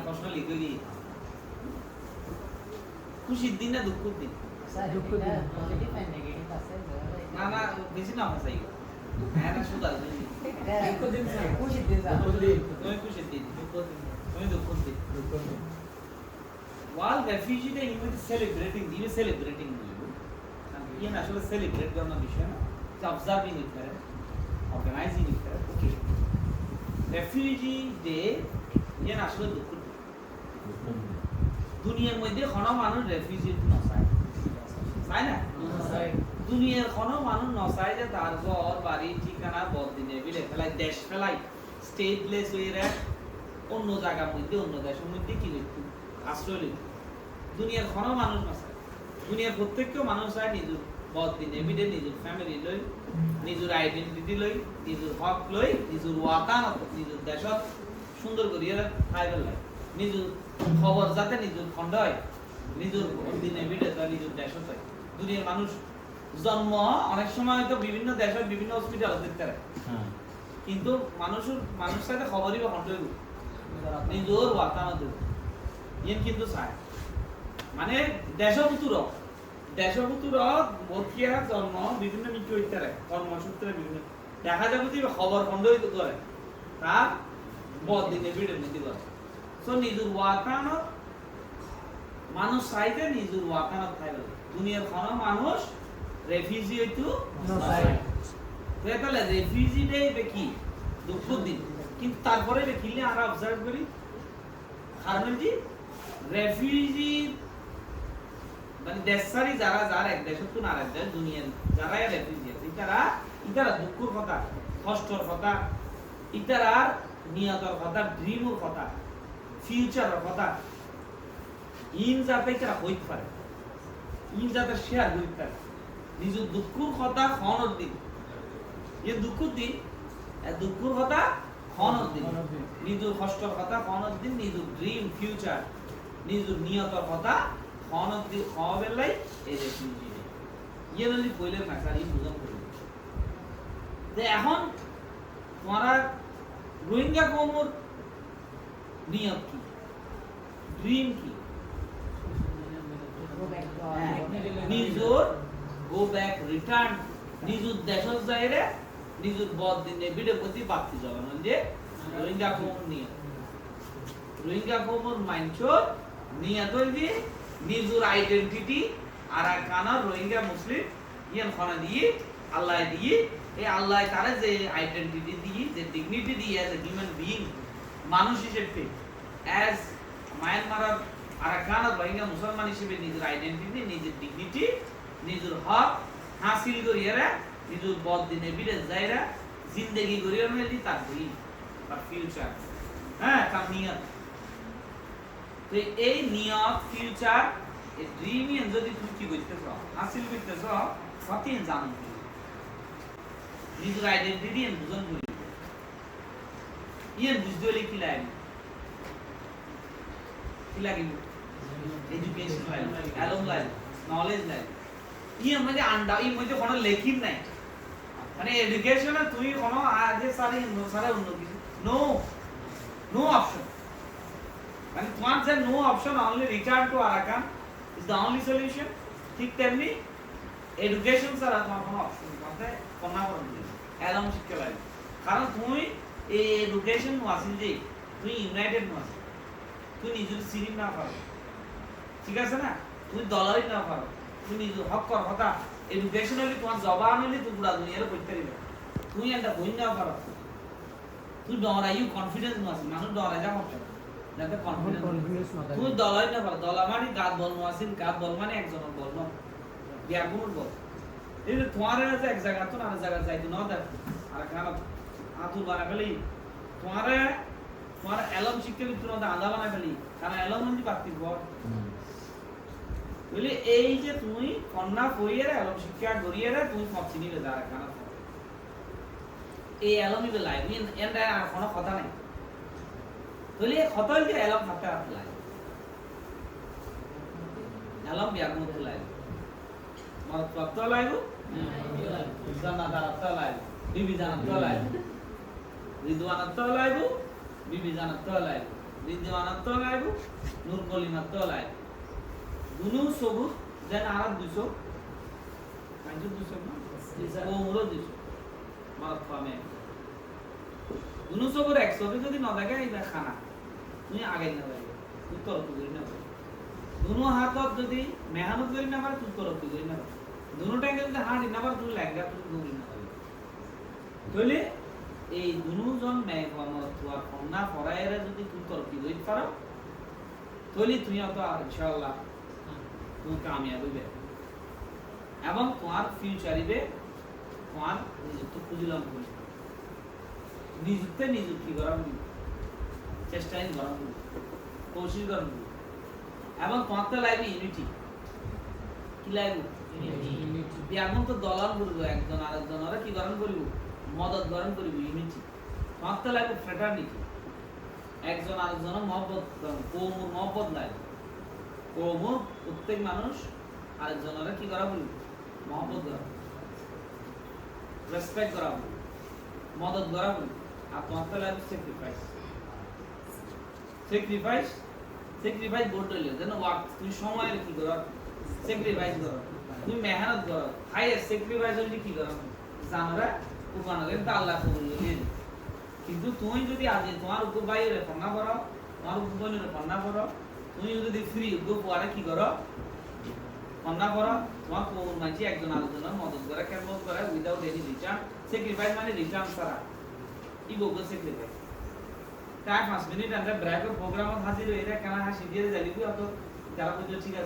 প্রশ্ন লিখে দিই খুশির দিন না দুঃখের দিন না না বেশি না হাসাই হ্যাঁ না শুধু খুশির দিন তুমি খুশির দিন তুমি দুঃখের দিন while refugee day you will celebrating you actually celebrate করনা বিষয় না observing it করে organizing it করে okay refugee day ইয়ে আসলে দুঃখ দুনিয়ার মধ্যে কোনো মানুষ রেফিউজি নসায় তাই না দুনিয়ার কোনো মানুষ নসায় যে তার ঘর বাড়ি ঠিকানা বদদিনে বিলে ফেলাই দেশ ফেলাই স্টেটলেস হয়ে রে অন্য জায়গার মধ্যে অন্য দেশের মধ্যে কি লিখত আশ্রয় লিখত দুনিয়ার কোনো মানুষ নসায় দুনিয়ার প্রত্যেকটা মানুষ চায় নিজের বদদিনে বিলে নিজের ফ্যামিলি লই নিজের আইডেন্টিটি লই নিজের হক লই নিজের ওয়াতানত নিজের দেশত সুন্দর করিয়া খাইবার লাগে নিজের খবর যাতে নিজের খন্ড হয় নিজের দিনে বিলে নিজের দেশত হয় দুনিয়ার মানুষ জন্ম অনেক সময় তো বিভিন্ন দেশের বিভিন্ন হসপিটাল দেখতে পারে কিন্তু মানুষ সাথে খবরই বা খন্ড হইব নিজের ওয়াতানত ইয়েন কিন্তু চায় মানে দেশভূতুর ভর্তিয়া জন্ম বিভিন্ন মৃত্যু হইতে পারে কর্মসূত্রে বিভিন্ন দেখা যাবে যে খবর খন্ড হইতে করে তার বদিনে বিড়ে নীতি করে সো নিজের ওয়াতানত মানুষ চাইতে নিজের ওয়াতানত খাইবে দুনিয়ার কোনো মানুষ রেফিউজি হইতো তাহলে রেফিউজি ডে কি দুঃখ দিন কিন্তু তারপরে কিলে আমরা অবজার্ভ করি কারণ কি রেফিউজি মানে দেশারি যারা এক দেশ তো আরেক দেশ দুনিয়ার যারা রেফিউজি আছে ইতারা দুঃখের কথা কষ্টর কথা ইতারার নিয়তর কথা ড্রিমের কথা ফিউচারের কথা ইন যাতে ইতারা হইতে পারে ইন যাতে শেয়ার হইতে পারে নিজের দুঃখের কথা খনর দিন দুঃখের কথা খনর দিন নিজের কষ্টর কথা খনর দিন নিজের ড্রিম ফিউচার নিজের নিয়তর কথা খনর দিন হবে লাই এই রেফিউজি ইয়ে যদি কইলে না স্যার এই বুঝান করি যে এখন তোমারা রোহিঙ্গা কওমের নিয়ত কি ড্রিম কি নিজের গো ব্যাক রিটার্ন নিজের দেশত যাইরে নিজের বদদিনে বিড়ে প্রতি বাড়তি যাবেন যে রোহিঙ্গা কওমের নিয়ত রোহিঙ্গা কওমের মাইন্ডসেট নিয়ত হইবে নিজের আইডেন্টিটি আর কানার রোহিঙ্গা মুসলিম ইয়ান খানা দিয়ে আল্লাহ দিয়ে এই আল্লাহ তারা যে আইডেন্টিটি দিয়ে যে ডিগনিটি দিয়ে অ্যাজ এ হিউম্যান বিইং মানুষ হিসেবে অ্যাজ মায়ানমারের আরাকান রোহিঙ্গা মুসলমান হিসেবে নিজের আইডেন্টিটি নিজের ডিগনিটি নিজের হক হাসিল করিয়ারা নিজের বদদিনে বিরে যাইরা জিন্দেগি করিয়া মেলি তার ড্রিম তার ফিউচার হ্যাঁ তার নিয়ত তো এই নিয়ত ফিউচার এই ড্রিম যদি তুমি কি করতেছ হাসিল করতেছ সত্যি জানো নিজের আইডেন্টিটি বুঝন করি ইয়ে বুঝতে হলে কি লাগিব এডুকেশন লাগে অ্যালম লাগে নলেজ লাগে ইয়ে মানে আন্ডা এই মধ্যে কোনো লেখিন নাই মানে এডুকেশনে তুই কোনো আজে সারি অন্য কিছু নো অপশন মানে তোমার যে no option only return to Arakan is the only solution ঠিক তেমনি এডুকেশন ছাড়া তোমার কোনো অপশন মানে কোনা করতে অ্যালম শিখতে লাগে কারণ তুই এই এডুকেশন ওয়াসিল যে তুই ইউনাইটেড নস তুই নিজের সিরিম না পারো ঠিক আছে না তুই ডলারই না পারো তুই নিজের হক কর কথা এডুকেশনালি তোমার জবান হলে তুই পুরা দুনিয়ার করতে পারবি তুই একটা বই না পারো তুই ডরা ইউ কনফিডেন্স নস মানুষ ডরা যা করতে যাতে কনফিডেন্স তুই ডলারই না পারো ডলার মানে গাদ বল নসিন গাদ বল মানে একজনের বল না বিয়াগুর বল এই তোমার আছে এক জায়গা তো আর জায়গা যাইতো না দেখ আর খানা আতুর বানা ফেলি তোমার অ্যালম শিখতে ভিতর মধ্যে আধা বানা ফেলি কারণ অ্যালম মানে পাত্তি বল বলে এই যে তুমি কন্যা কইরে অ্যালম শিক্ষা গড়িয়ে তুমি সব চিনি বে যারা খানা এই অ্যালমই বে লাইভ এন্ড আর কোনো কথা নাই বলে কথা হইছে অ্যালম থাকতে লাইভ অ্যালম বিয়াগুর লাইভ মার প্রাপ্ত লাইভ জানাদার লাইভ বিবি জানাত লাইভ রিদওয়ানাত লাইভ বিবি জানাত লাইভ রিদওয়ানাত্ত লাইব নূর কলিমাত্ত লাইব দুনু সবুত যেন আর 200 কাঞ্জু 200 না ও মুরো 200 মারত পামে দুনু সবুর 100 যদি না থাকে এই খানা তুমি আগে না যাবে উত্তর করি না দুনু হাতত যদি মেহনত করি না পারে উত্তর করি না দুনু টাইমে যদি হাঁটি না পারে তুমি লেঙ্গা তুমি দৌড়ি না পারে তাহলে এই দুনুজন মেয়ে বামত তোমার কন্যা পড়াইরা যদি তুমি তরকি দইতে পারো তাহলে তুমি তো ইনশাআল্লাহ তুমি কামিয়াব হইবে এবং তোমার ফিউচারিবে তোমার নিযুক্ত খুঁজিলাম করি নিযুক্তি করা চেষ্টাই করা কোশিশ করা এবং তোমার তো লাইবে ইউনিটি কি লাইব ইউনিটি এখন তো দলাল করবো একজন আরেকজন ওরা কি গঠন করিব মদত গঠন করিব ইউনিটি তোমার তো লাইব ফ্রেটার্নিটি একজন আরেকজন মহব্বত কৌমুর মহব্বত লাইব কৌমুর প্রত্যেক মানুষ আরেকজনেরা কি করা বলব মহব্বত করা রেসপেক্ট করা বলব মদত করা বলব আর তোমার তো লাইব স্যাক্রিফাইস বোর্ড হইলে যেন ওয়ার্ক তুমি সময়ের কি করো স্যাক্রিফাইস করো তুমি মেহনত করো হাইয়েস্ট স্যাক্রিফাইস হইলে কি করো জানরা উপানলে তা আল্লাহ কবুল করে কিন্তু তুমি যদি আজ তোমার উপর বাইরে পন্না করো তোমার উপর বোনের পন্না করো তুমি যদি ফ্রি উপর পরে কি করো পন্না করো তোমার কোন মাঝে একজন আরেকজনের মদত করে খেদমত করে উইদাউট এনি রিটার্ন স্যাক্রিফাইস মানে রিটার্ন ছাড়া ইগো স্যাক্রিফাইস তাই 5 মিনিট আমরা ব্রেক প্রোগ্রামত হাজির হইরা কেন হাসি দিয়ে যাইবি অত যারা বুঝো ঠিক আছে